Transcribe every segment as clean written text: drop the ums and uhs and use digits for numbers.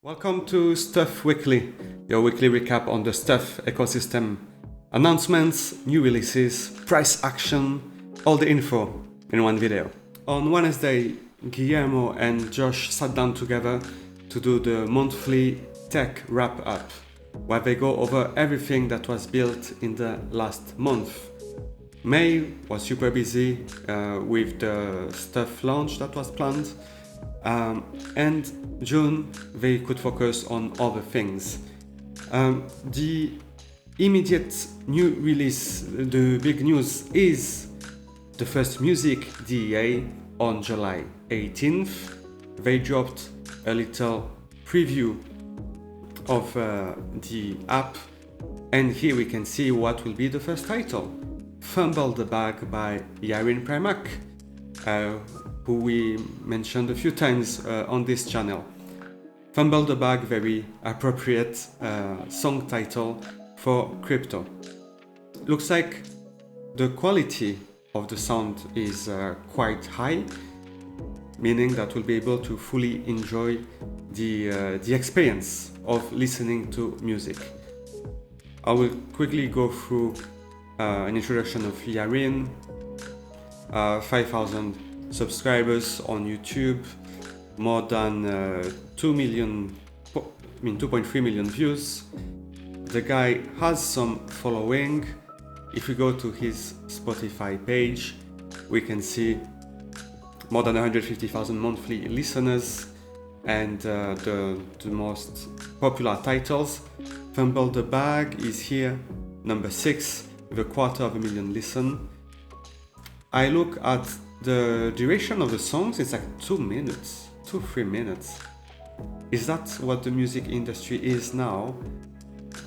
Welcome to Stuff Weekly, your weekly recap on the Stuff ecosystem. Announcements, new releases, price action, all the info in one video. On Wednesday, Guillermo and Josh sat down together to do the monthly tech wrap-up, where they go over everything that was built in the last month. May was super busy with the stuff launch that was planned. And June, they could focus on other things. The immediate new release, the big news is the first music DEA on July 18th. They dropped a little preview of the app, and here we can see what will be the first title. Fumble the Bag by Yarin Primac, who we mentioned a few times on this channel. Fumble the Bag, very appropriate song title for crypto. Looks like the quality of the sound is quite high, meaning that we'll be able to fully enjoy the experience of listening to music. I will quickly go through an introduction of Yarin, 5,000 subscribers on YouTube, more than 2.3 million views. The guy has some following. If we go to his Spotify page, we can see more than 150,000 monthly listeners, and the most popular titles. Fumble the Bag is here, number 6, with 250,000 listens. I look at the duration of the songs, it's like 2 minutes, 2-3 minutes. Is that what the music industry is now?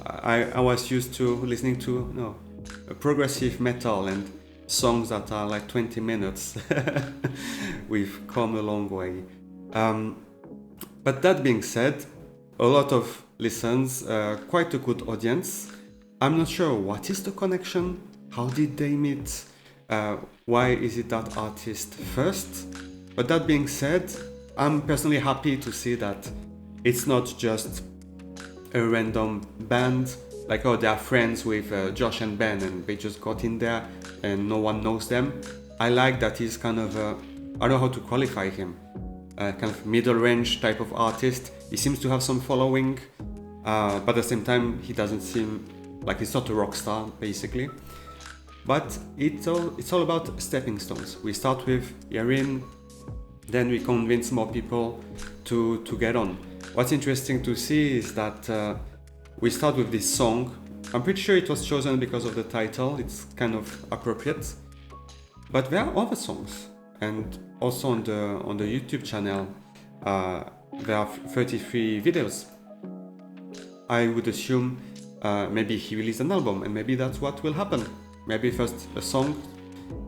I was used to listening to progressive metal and songs that are like 20 minutes. We've come a long way. But that being said, a lot of listens, quite a good audience. I'm not sure what is the connection, how did they meet? Why is it that artist first? But that being said, I'm personally happy to see that it's not just a random band, like, oh, they are friends with Josh and Ben and they just got in there and no one knows them. I like that he's kind of, I don't know how to qualify him, kind of middle range type of artist. He seems to have some following, but at the same time, he doesn't seem like he's not a rock star, basically. But it's all about stepping stones. We start with Yarin, then we convince more people to get on. What's interesting to see is that we start with this song. I'm pretty sure it was chosen because of the title. It's kind of appropriate. But there are other songs, and also on the YouTube channel, there are 33 videos. I would assume maybe he released an album, and maybe that's what will happen. Maybe first a song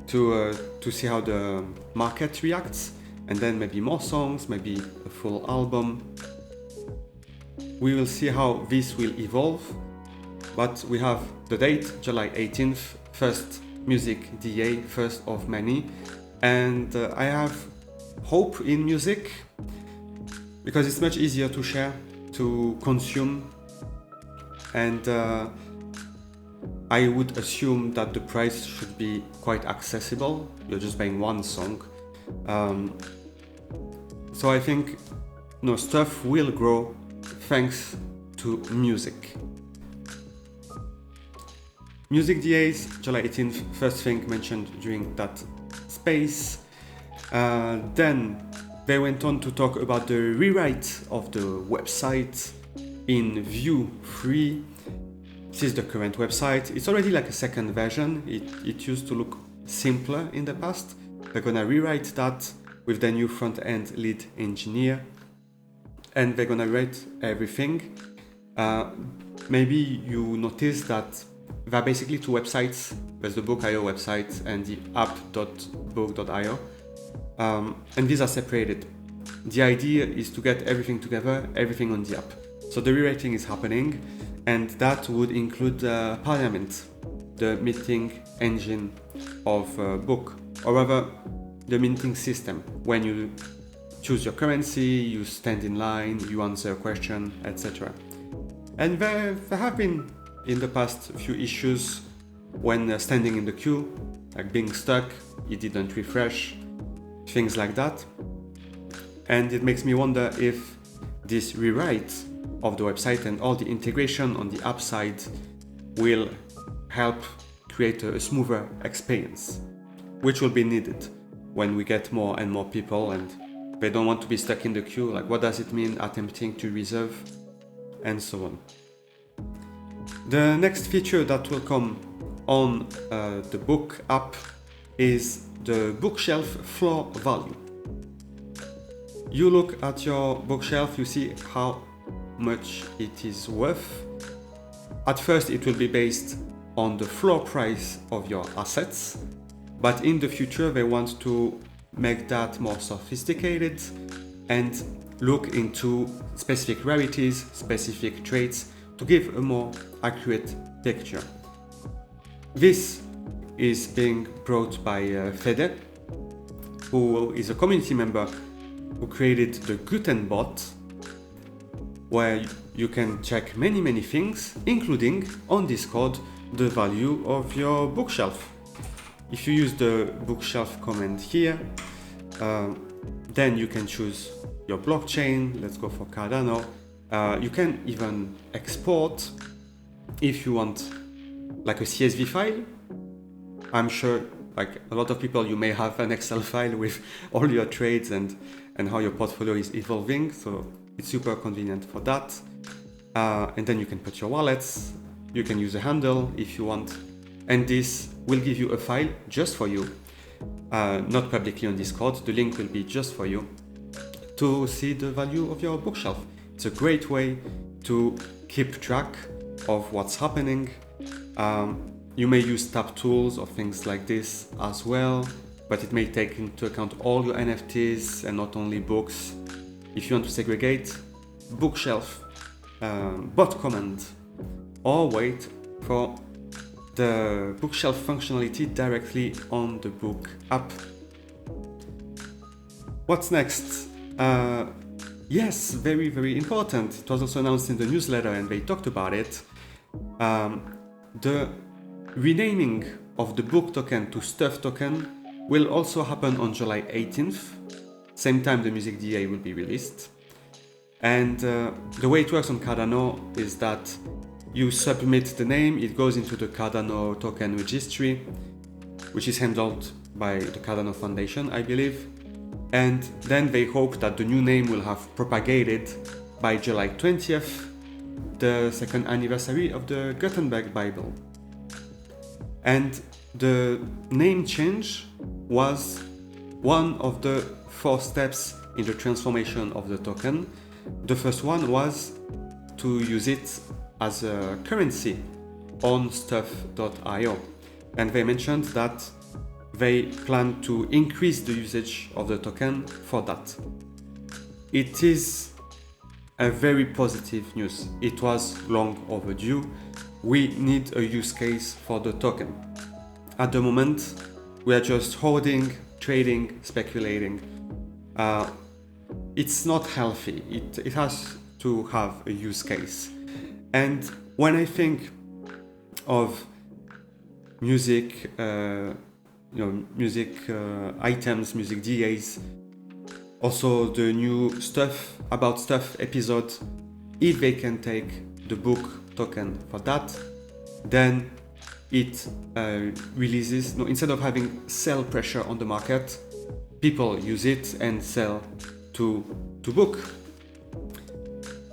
to see how the market reacts, and then maybe more songs, maybe a full album. We will see how this will evolve, but we have the date, July 18th, first music DA, first of many, and I have hope in music because it's much easier to share, to consume, and I would assume that the price should be quite accessible. You're just buying one song. So I think stuff will grow thanks to music. Music DAs, July 18th, first thing mentioned during that space. Then they went on to talk about the rewrite of the website in Vue 3. This is the current website. It's already like a second version. It used to look simpler in the past. They're gonna rewrite that with the new front-end lead engineer, and they're gonna rewrite everything. Maybe you noticed that there are basically two websites. There's the Book.io website and the app.book.io, and these are separated. The idea is to get everything together, everything on the app. So the rewriting is happening, and that would include Parliament, the minting engine of Book, or rather the minting system. When you choose your currency, you stand in line, you answer a question, etc. And there have been in the past few issues when standing in the queue, like being stuck, it didn't refresh, things like that. And it makes me wonder if this rewrite of the website and all the integration on the app side will help create a smoother experience, which will be needed when we get more and more people and they don't want to be stuck in the queue. Like, what does it mean attempting to reserve, and so on. The next feature that will come on the book app is the bookshelf floor value. You look at your bookshelf, you see how much it is worth. At first it will be based on the floor price of your assets, but in the future they want to make that more sophisticated and look into specific rarities, specific traits to give a more accurate picture. This is being brought by Fede, who is a community member who created the Gutenbot, where you can check many things, including on Discord the value of your bookshelf. If you use the bookshelf command here, then you can choose your blockchain. Let's go for Cardano. You can even export if you want, like a CSV file. I'm sure, like a lot of people, you may have an Excel file with all your trades and how your portfolio is evolving. So it's super convenient for that. And then you can put your wallets. You can use a handle if you want. And this will give you a file just for you, not publicly on Discord. The link will be just for you to see the value of your bookshelf. It's a great way to keep track of what's happening. You may use tab tools or things like this as well, but it may take into account all your NFTs and not only books. If you want to segregate, bookshelf bot command, or wait for the bookshelf functionality directly on the book app. What's next? Yes, very important. It was also announced in the newsletter and they talked about it. The renaming of the book token to Stuff token will also happen on July 18th. Same time the music DA will be released. And the way it works on Cardano is that you submit the name, it goes into the Cardano token registry, which is handled by the Cardano Foundation, I believe. And then they hope that the new name will have propagated by July 20th, the second anniversary of the Gutenberg Bible. And the name change was one of the 4 steps in the transformation of the token. The first one was to use it as a currency on stuff.io. And they mentioned that they plan to increase the usage of the token for that. It is a very positive news. It was long overdue. We need a use case for the token. At the moment, we are just holding, trading, speculating. It's not healthy. It has to have a use case. And when I think of music, music items, music DAs, also the new Stuff About Stuff episode, if they can take the book token for that, then it releases, instead of having sell pressure on the market, people use it and sell to book.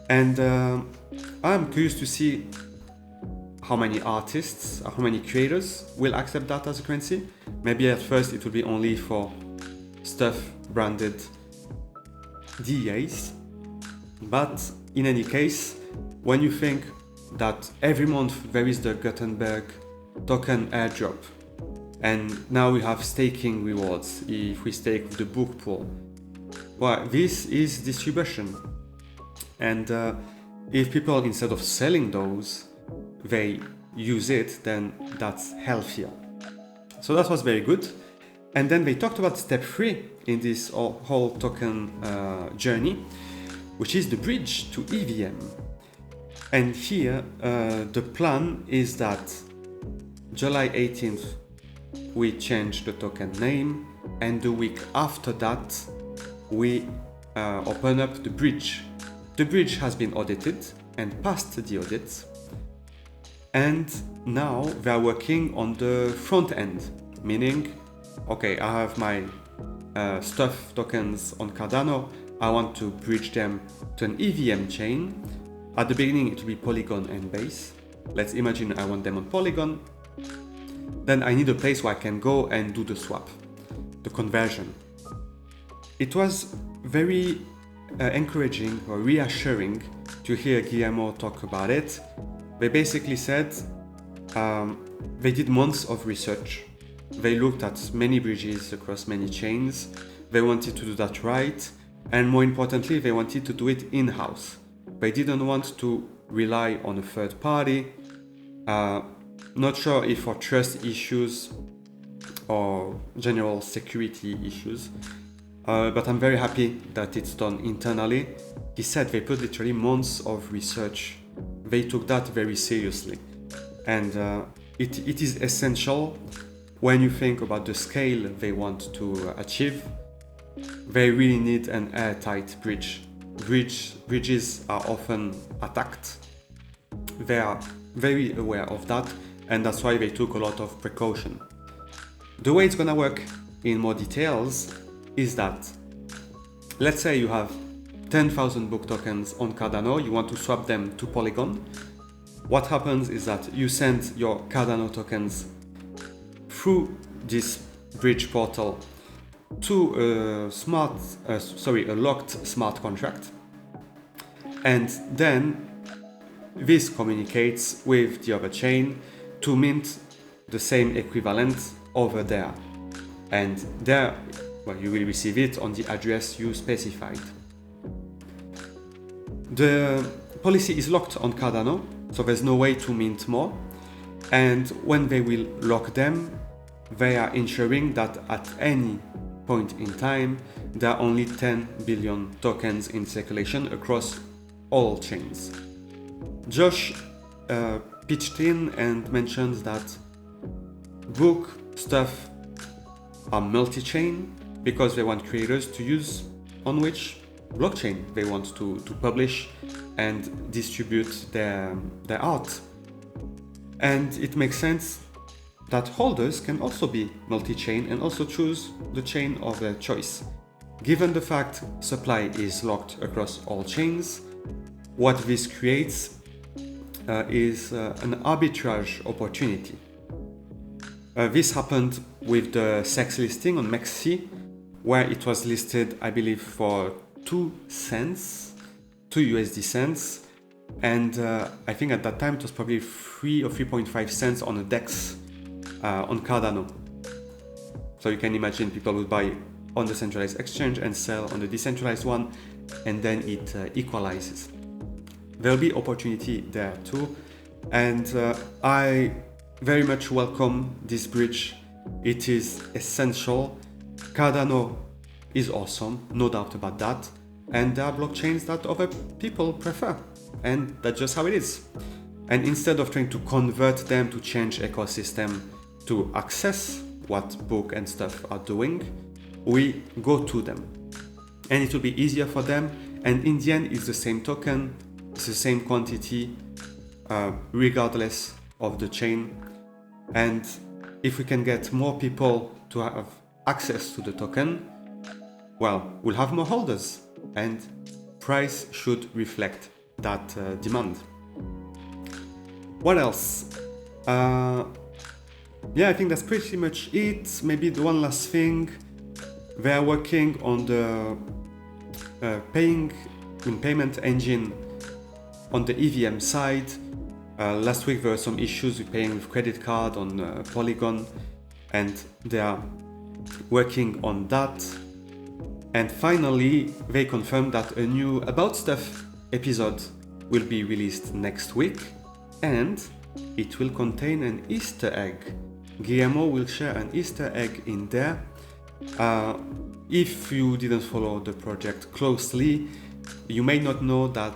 And I'm curious to see how many artists, how many creators will accept that as a currency. Maybe at first it will be only for Stuff branded DAs. But in any case, when you think that every month there is the Gutenberg token airdrop, and now we have staking rewards if we stake the book pool, well, this is distribution. And if people, instead of selling those, they use it, then that's healthier. So that was very good. And then they talked about step 3 in this whole token journey, which is the bridge to EVM. And here the plan is that July 18th we change the token name, and the week after that we open up the bridge. The bridge has been audited and passed the audit, and now they are working on the front end, meaning, okay, I have my stuff tokens on Cardano, I want to bridge them to an EVM chain. At the beginning it will be Polygon and Base. Let's imagine I want them on Polygon. Then I need a place where I can go and do the swap, the conversion. It was very encouraging or reassuring to hear Guillermo talk about it. They basically said they did months of research. They looked at many bridges across many chains. They wanted to do that right, and more importantly, they wanted to do it in-house. They didn't want to rely on a third party. Not sure if for trust issues or general security issues, but I'm very happy that it's done internally. He said they put literally months of research. They took that very seriously, and it is essential when you think about the scale they want to achieve. They really need an airtight bridge. Bridges are often attacked. They are very aware of that, and that's why they took a lot of precaution. The way it's gonna work in more details is that, let's say you have 10,000 book tokens on Cardano, you want to swap them to Polygon. What happens is that you send your Cardano tokens through this bridge portal to a locked smart contract, and then this communicates with the other chain to mint the same equivalent over there, and there, well, you will receive it on the address you specified. The policy is locked on Cardano, so there's no way to mint more, and when they will lock them, they are ensuring that at any point in time there are only 10 billion tokens in circulation across all chains. Josh pitched in and mentioned that book stuff are multi-chain because they want creators to use on which blockchain they want to publish and distribute their art. And it makes sense that holders can also be multi-chain and also choose the chain of their choice. Given the fact supply is locked across all chains, what this creates is an arbitrage opportunity. This happened with the SEX listing on MEXC, where it was listed, I believe, for 2 USD cents, and I think at that time it was probably 3 or 3.5 cents on a DEX on Cardano. So you can imagine people would buy on the centralized exchange and sell on the decentralized one, and then it equalizes. There'll be opportunity there too, and I very much welcome this bridge. It is essential. Cardano is awesome, no doubt about that, and there are blockchains that other people prefer, and that's just how it is. And instead of trying to convert them to change ecosystem to access what book and stuff are doing, we go to them, and it will be easier for them, and in the end it's the same token, it's the same quantity, regardless of the chain. And if we can get more people to have access to the token, well, we'll have more holders, and price should reflect that demand. What else? Yeah, I think that's pretty much it. Maybe the one last thing, they are working on the payment engine on the EVM side. Last week there were some issues with paying with credit card on Polygon, and they are working on that. And finally, they confirmed that a new About Stuff episode will be released next week, and it will contain an Easter egg. Guillermo will share an Easter egg in there. if you didn't follow the project closely, you may not know that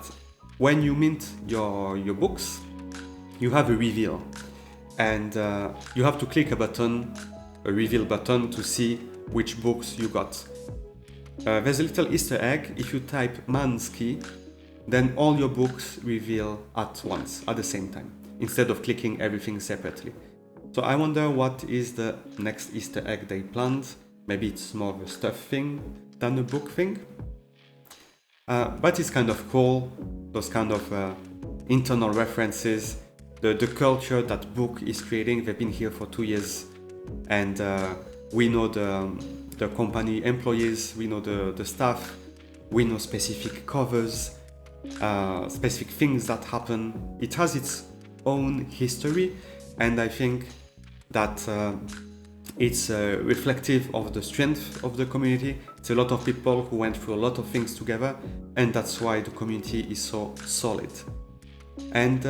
when you mint your books, you have a reveal, and you have to click a reveal button, to see which books you got. There's a little Easter egg. If you type Mansky, then all your books reveal at once, at the same time, instead of clicking everything separately. So I wonder what is the next Easter egg they planned. Maybe it's more of a stuff thing than a book thing. But it's kind of cool, those kind of internal references, the culture that book is creating. They've been here for 2 years, and we know the company employees, we know the staff, we know specific covers, specific things that happen. It has its own history, and I think that it's reflective of the strength of the community. It's a lot of people who went through a lot of things together, and that's why the community is so solid. And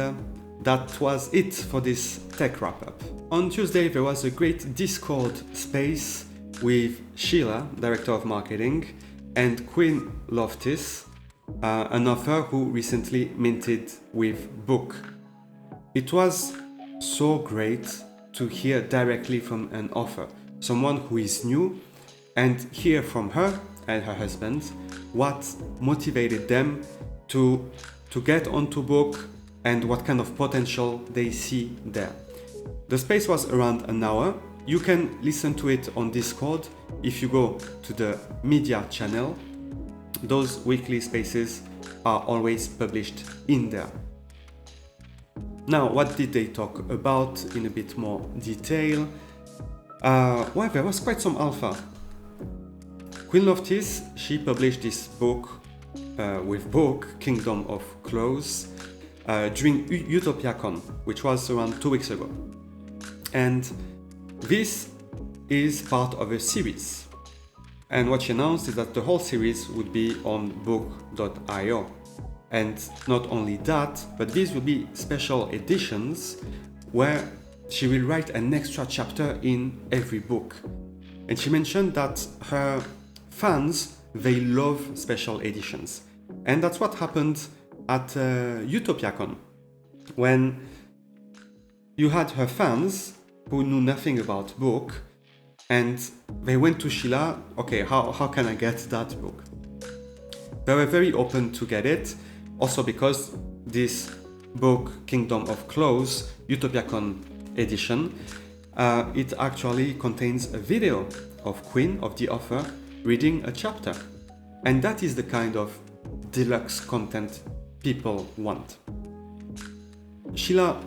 that was it for this tech wrap-up. On Tuesday, there was a great Discord space with Sheila, Director of Marketing, and Quinn Loftis, an author who recently minted with Book. It was so great to hear directly from an author, someone who is new, and hear from her and her husband what motivated them to get onto Book and what kind of potential they see there. The space was around an hour. You can listen to it on Discord if you go to the media channel. Those weekly spaces are always published in there. Now, what did they talk about in a bit more detail? Well, there was quite some alpha. Quinn Loftis, she published this book with Book, Kingdom of Close, during UtopiaCon, which was around 2 weeks ago. And this is part of a series. And what she announced is that the whole series would be on book.io. And not only that, but these will be special editions where she will write an extra chapter in every book. And she mentioned that her fans, they love special editions. And that's what happened at UtopiaCon, when you had her fans who knew nothing about Book, and they went to Sheila, okay, how can I get that book? They were very open to get it, also because this book, Kingdom of Close, UtopiaCon edition, it actually contains a video of Quinn, of the author, reading a chapter. And that is the kind of deluxe content people want. Sheila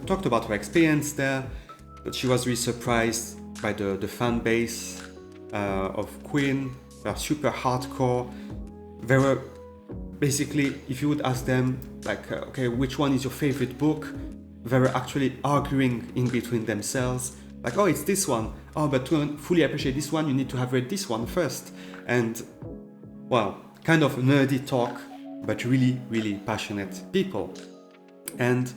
talked about her experience there, that she was really surprised by the fan base of Quinn. They're super hardcore. They were basically, if you would ask them, like, okay, which one is your favorite book? They were actually arguing in between themselves. Like, oh, it's this one. Oh, but to fully appreciate this one, you need to have read this one first. And, well, kind of nerdy talk, but really, really passionate people. And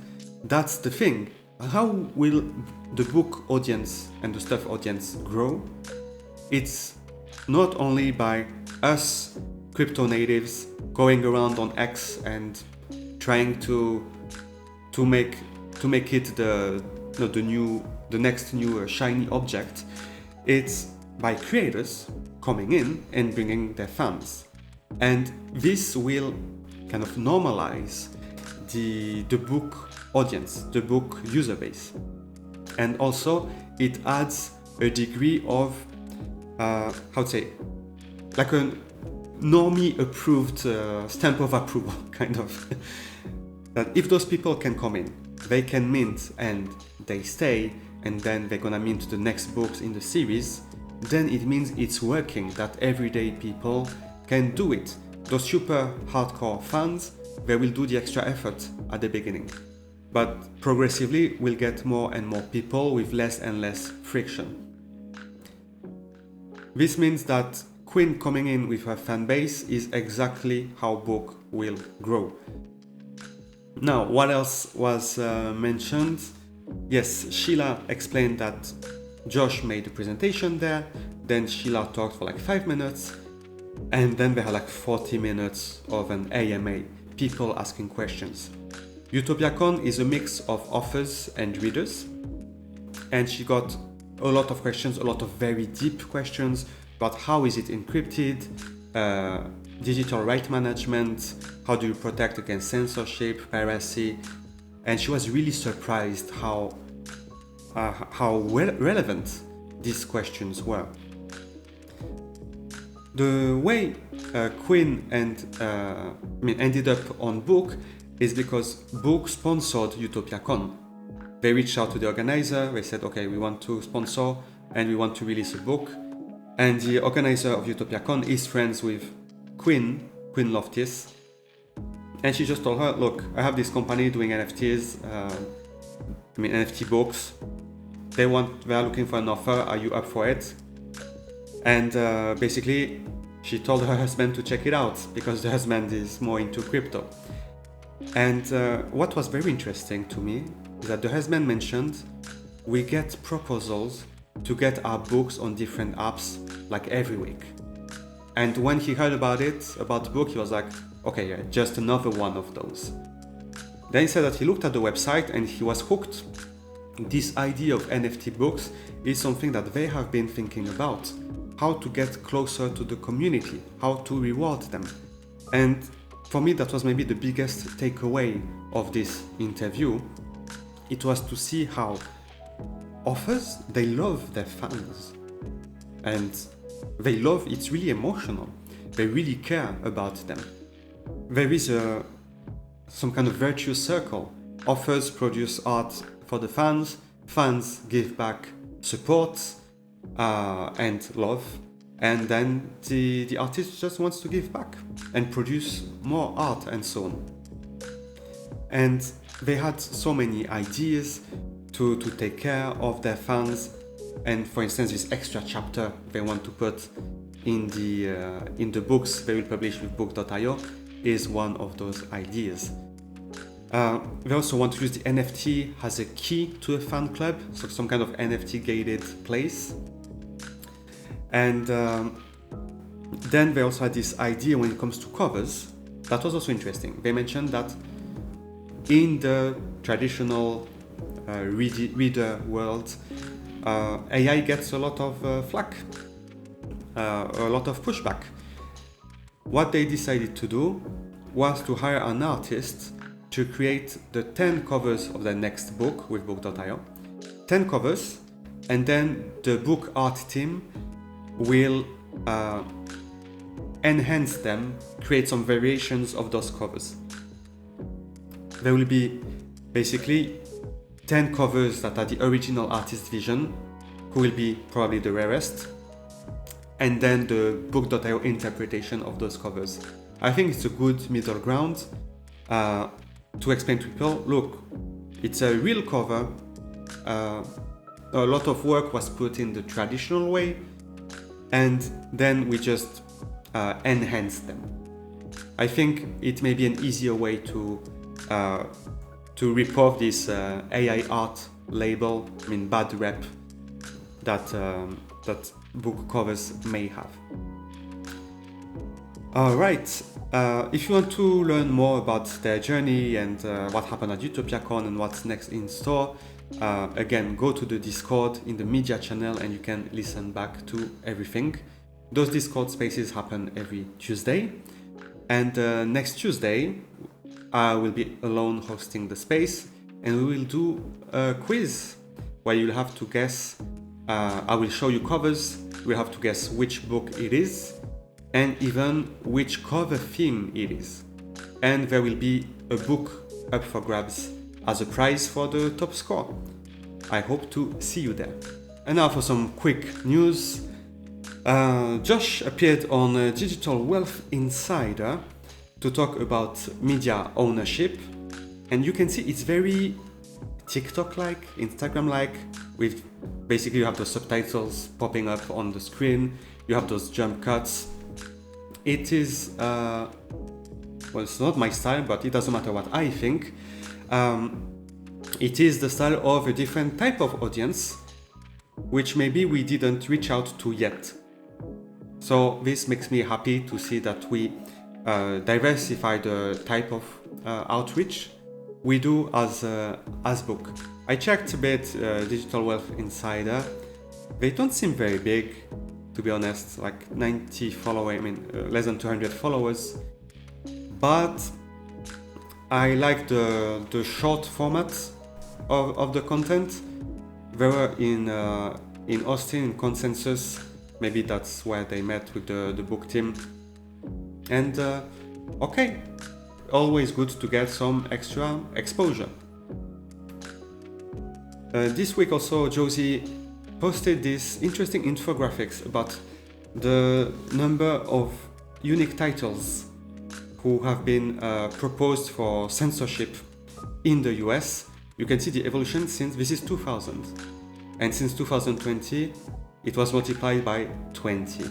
that's the thing. How will the book audience and the stuff audience grow? It's not only by us crypto natives going around on X and trying to make it the next new shiny object. It's by creators coming in and bringing their fans, and this will kind of normalize the book audience, the book user base, and also it adds a degree of like a normie approved stamp of approval, kind of. That if those people can come in, they can mint and they stay, and then they're gonna mint the next books in the series, then it means it's working, that everyday people can do it. Those super hardcore fans, they will do the extra effort at the beginning. But progressively, we'll get more and more people with less and less friction. This means that Quinn coming in with her fan base is exactly how Book will grow. Now, what else was mentioned? Yes, Sheila explained that Josh made a presentation there, then Sheila talked for like 5 minutes, and then they had like 40 minutes of an AMA, people asking questions. UtopiaCon is a mix of authors and readers, and she got a lot of questions, a lot of very deep questions about how is it encrypted, digital right management, how do you protect against censorship, piracy, and she was really surprised how relevant these questions were. The way Quinn ended up on Book is because Book sponsored UtopiaCon. They reached out to the organizer, they said, okay, we want to sponsor and we want to release a book. And the organizer of UtopiaCon is friends with Quinn Loftis. And she just told her, look, I have this company doing NFTs, NFT books. They are looking for an offer, are you up for it? And basically, she told her husband to check it out because the husband is more into crypto. And what was very interesting to me is that the husband mentioned we get proposals to get our books on different apps like every week. And when he heard about Book, he was like, okay, yeah, just another one of those. Then he said that he looked at the website and he was hooked. This idea of NFT books is something that they have been thinking about. How to get closer to the community, how to reward them. And for me, that was maybe the biggest takeaway of this interview. It was to see how authors, they love their fans. And it's really emotional. They really care about them. There is some kind of virtuous circle. Authors produce art for the fans give back support and love, and then the artist just wants to give back and produce more art and so on. And they had so many ideas to take care of their fans, and for instance, this extra chapter they want to put in the books they will publish with book.io is one of those ideas. They also want to use the NFT as a key to a fan club, so some kind of NFT gated place. And then they also had this idea when it comes to covers. That was also interesting. They mentioned that in the traditional reader world, AI gets a lot of flack, a lot of pushback. What they decided to do was to hire an artist to create the 10 covers of their next book with book.io. 10 covers, and then the book art team will enhance them, create some variations of those covers. There will be basically 10 covers that are the original artist's vision, who will be probably the rarest, and then the book.io interpretation of those covers. I think it's a good middle ground to explain to people, look, it's a real cover, a lot of work was put in the traditional way, and then we just enhance them. I think it may be an easier way to rip off this AI art label, bad rep that book covers may have. Alright, if you want to learn more about their journey and what happened at UtopiaCon and what's next in store, again, go to the Discord in the media channel and you can listen back to everything. Those Discord spaces happen every Tuesday, and next Tuesday I will be alone hosting the space, and we will do a quiz where you'll have to guess. I will show you covers, you'll have to guess which book it is and even which cover theme it is. And there will be a book up for grabs as a prize for the top score. I hope to see you there. And now for some quick news. Josh appeared on Digital Wealth Insider to talk about media ownership, and you can see it's very TikTok-like, Instagram-like, with basically you have the subtitles popping up on the screen, you have those jump cuts. It is, well, it's not my style, but it doesn't matter what I think. It is the style of a different type of audience. which maybe we didn't reach out to yet. So this makes me happy to see that we diversify the type of outreach we do as book. I checked a bit Digital Wealth Insider. They don't seem very big, to be honest, like 90 followers, less than 200 followers. But I like the short format of the content. They were in Austin, in Consensus. Maybe that's where they met with the book team. And okay, always good to get some extra exposure. This week also, Josie posted this interesting infographics about the number of unique titles who have been proposed for censorship in the US. You can see the evolution since this is 2000, and since 2020 it was multiplied by 20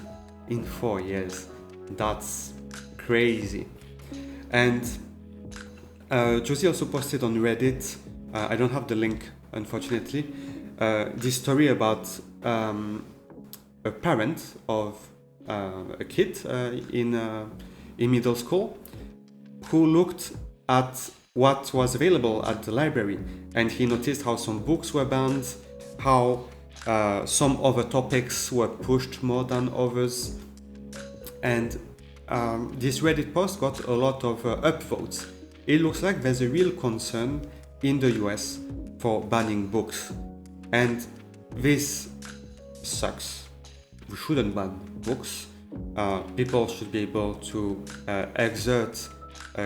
in 4 years. That's crazy. And Josie also posted on Reddit, I don't have the link unfortunately, this story about a parent of a kid in middle school who looked at what was available at the library, and he noticed how some books were banned, how some other topics were pushed more than others, and this Reddit post got a lot of upvotes. It looks like there's a real concern in the US for banning books, and this sucks. We shouldn't ban books. People should be able to exert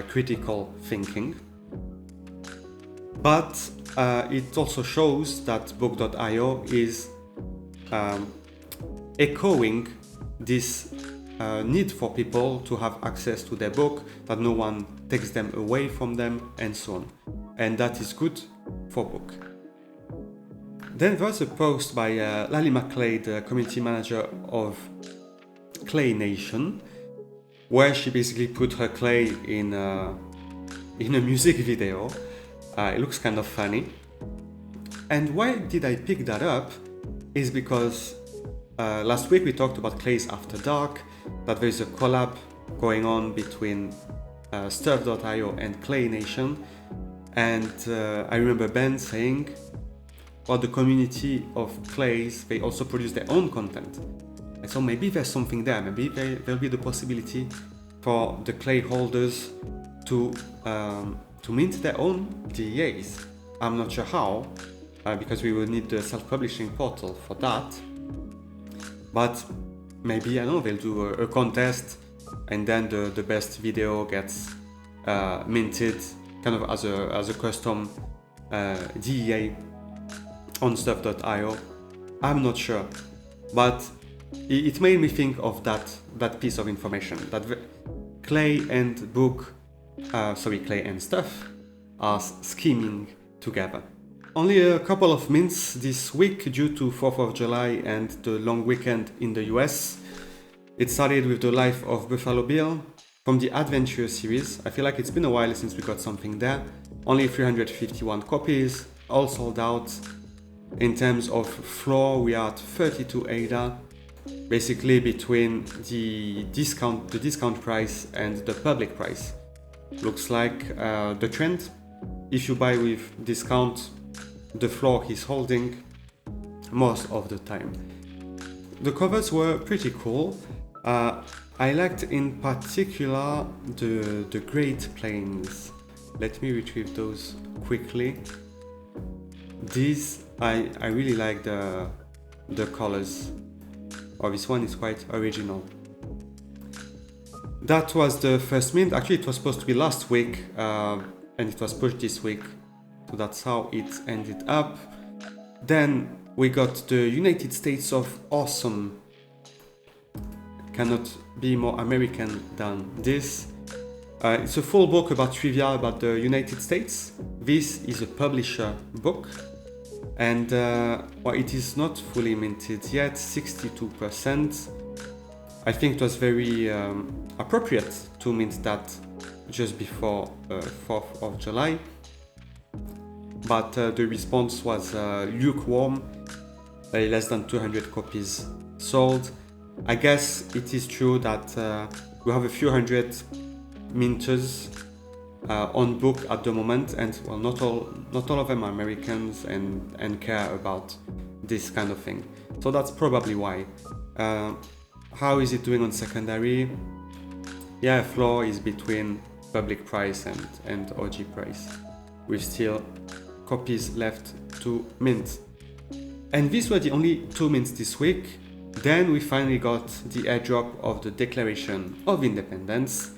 critical thinking. But it also shows that Book.io is echoing this need for people to have access to their book, that no one takes them away from them, and so on. And that is good for book. Then there was a post by Lally McLeod, the community manager of Clay Nation, where she basically put her clay in a music video. It looks kind of funny. And why did I pick that up is because last week we talked about Clays After Dark, that there's a collab going on between Stuff.io and Clay Nation. And I remember Ben saying, well, the community of Clays, they also produce their own content. And so maybe there's something there. Maybe there'll be the possibility for the Clay holders to mint their own DEAs. I'm not sure how, because we will need the self-publishing portal for that. But maybe, I don't know, they'll do a contest, and then the best video gets minted kind of as a custom DEA on Stuff.io. I'm not sure, but it made me think of that piece of information, that Clay and Clay and Stuff are scheming together. Only a couple of mints this week due to 4th of July and the long weekend in the US. It started with the life of Buffalo Bill from the Adventure series. I feel like it's been a while since we got something there. Only 351 copies, all sold out. In terms of floor, we are at 32 ADA, basically between the discount price and the public price. Looks like the trend. If you buy with discount, the floor is holding most of the time. The covers were pretty cool. I liked in particular the Great Plains. Let me retrieve those quickly. These, I really like the colors. Oh, this one is quite original. That was the first mint. Actually, it was supposed to be last week, and it was pushed this week. So that's how it ended up. Then we got the United States of Awesome. Cannot be more American than this. It's a full book about trivia about the United States. This is a publisher book, and it is not fully minted yet, 62%. I think it was very appropriate to mint that just before 4th of July. But the response was lukewarm. less than 200 copies sold. I guess it is true that we have a few hundred minters on book at the moment, and well, not all of them are Americans and care about this kind of thing. So that's probably why. How is it doing on secondary? Yeah, floor is between public price and OG price, with still copies left to mint. And these were the only 2 mints this week. Then we finally got the airdrop of the Declaration of Independence.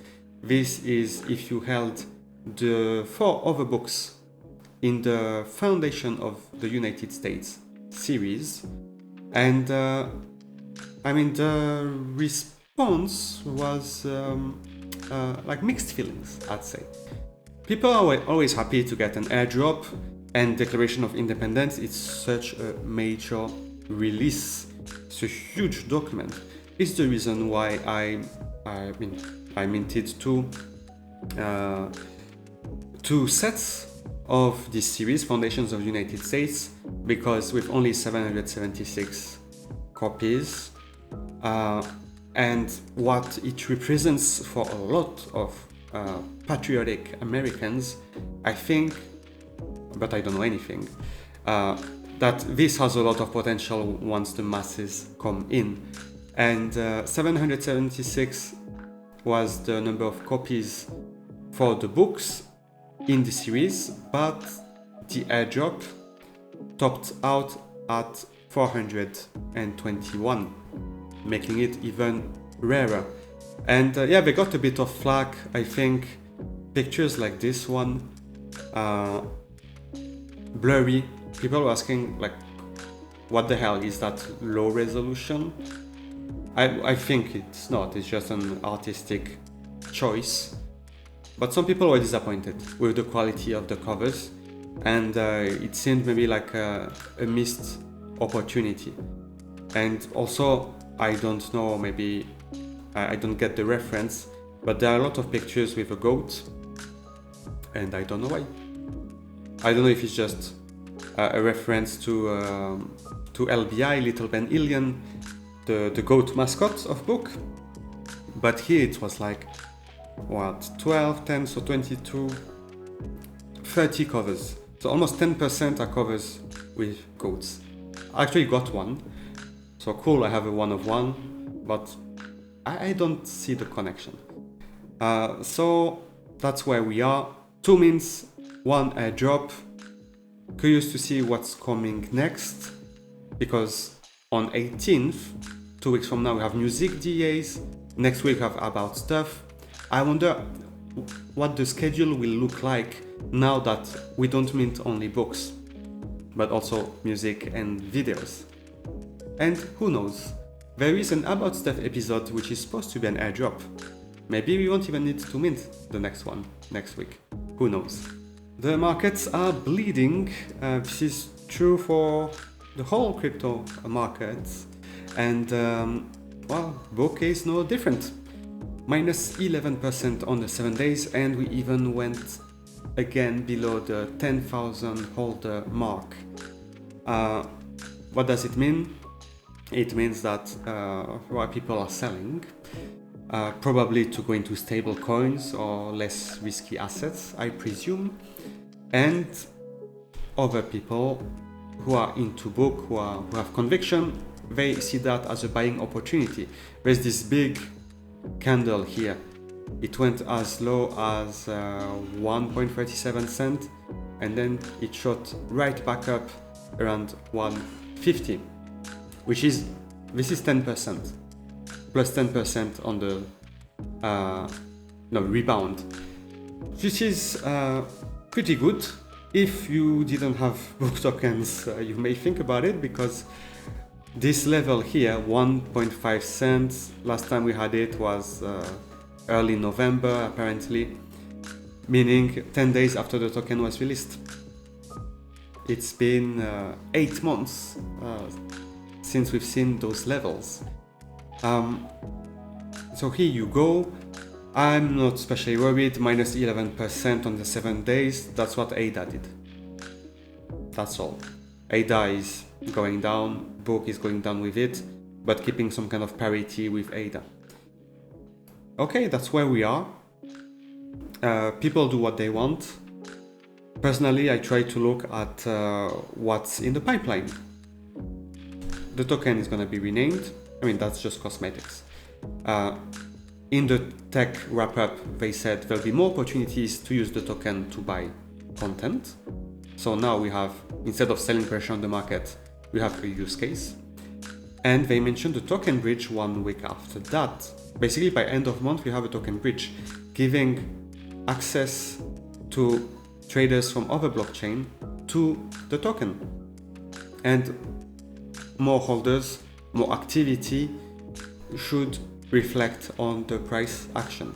This is if you held the 4 other books in the Foundation of the United States series. And I mean, the response was like mixed feelings, I'd say. People are always happy to get an airdrop, and Declaration of Independence is such a major release. It's a huge document. It's the reason why I minted two sets of this series, Foundations of the United States, because with only 776 copies, and what it represents for a lot of patriotic Americans, I think, but I don't know anything, that this has a lot of potential once the masses come in. And 776 was the number of copies for the books in the series, but the airdrop topped out at 421, making it even rarer. And yeah, they got a bit of flack. I think pictures like this one, blurry. People were asking, like, what the hell is that low resolution? I think it's not, it's just an artistic choice. But some people were disappointed with the quality of the covers, and it seemed maybe like a missed opportunity. And also, I don't know, maybe I don't get the reference, but there are a lot of pictures with a goat, and I don't know why. I don't know if it's just a reference to LBI, Little Ben Ilian, the goat mascot of book. But here it was like, what, 12, 10, so 22, 30 covers. So almost 10% are covers with goats. I actually got one. So cool, I have a 1 of 1, but I don't see the connection. So that's where we are. 2 mints, 1 airdrop. Curious to see what's coming next, because on 18th, 2 weeks from now, we have music DAs. Next week we have About Stuff. I wonder what the schedule will look like now that we don't mint only books, but also music and videos. And who knows, there is an About Stuff episode which is supposed to be an airdrop. Maybe we won't even need to mint the next one next week. Who knows? The markets are bleeding. This is true for the whole crypto markets. And well, Bokeh is no different. Minus 11% on the 7 days, and we even went again below the 10,000 holder mark. What does it mean? It means that why people are selling, probably to go into stable coins or less risky assets, I presume. And other people who are into book, who have conviction, they see that as a buying opportunity. There's this big candle here. It went as low as 1.37 cent, and then it shot right back up around 150, which is, this is 10%, plus 10% on the rebound. This is pretty good. If you didn't have book tokens, you may think about it, because this level here, 1.5 cents, last time we had it was early November apparently, meaning 10 days after the token was released. It's been 8 months since we've seen those levels. So here you go. I'm not especially worried, minus 11% on the 7 days, that's what ADA did. That's all. ADA is going down, Book is going down with it, but keeping some kind of parity with ADA. Okay, that's where we are. People do what they want. Personally, I try to look at what's in the pipeline. The token is going to be renamed. I mean, that's just cosmetics. In the tech wrap-up, they said there'll be more opportunities to use the token to buy content. So now we have, instead of selling pressure on the market, we have a use case. And they mentioned the token bridge 1 week after that. Basically, by end of month, we have a token bridge, giving access to traders from other blockchain to the token. And more holders, more activity should reflect on the price action.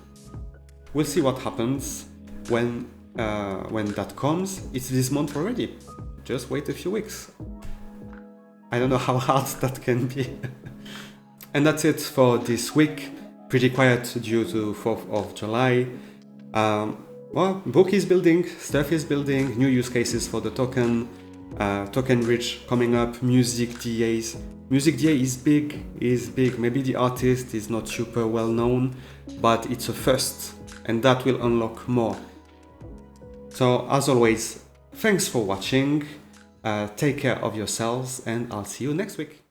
We'll see what happens when that comes. It's this month already. Just wait a few weeks. I don't know how hard that can be. And that's it for this week. Pretty quiet due to 4th of July. Well, Book is building, stuff is building, new use cases for the token, token bridge coming up, music DAs. Music DA is big. Maybe the artist is not super well known, but it's a first, and that will unlock more. So as always, thanks for watching, take care of yourselves, and I'll see you next week.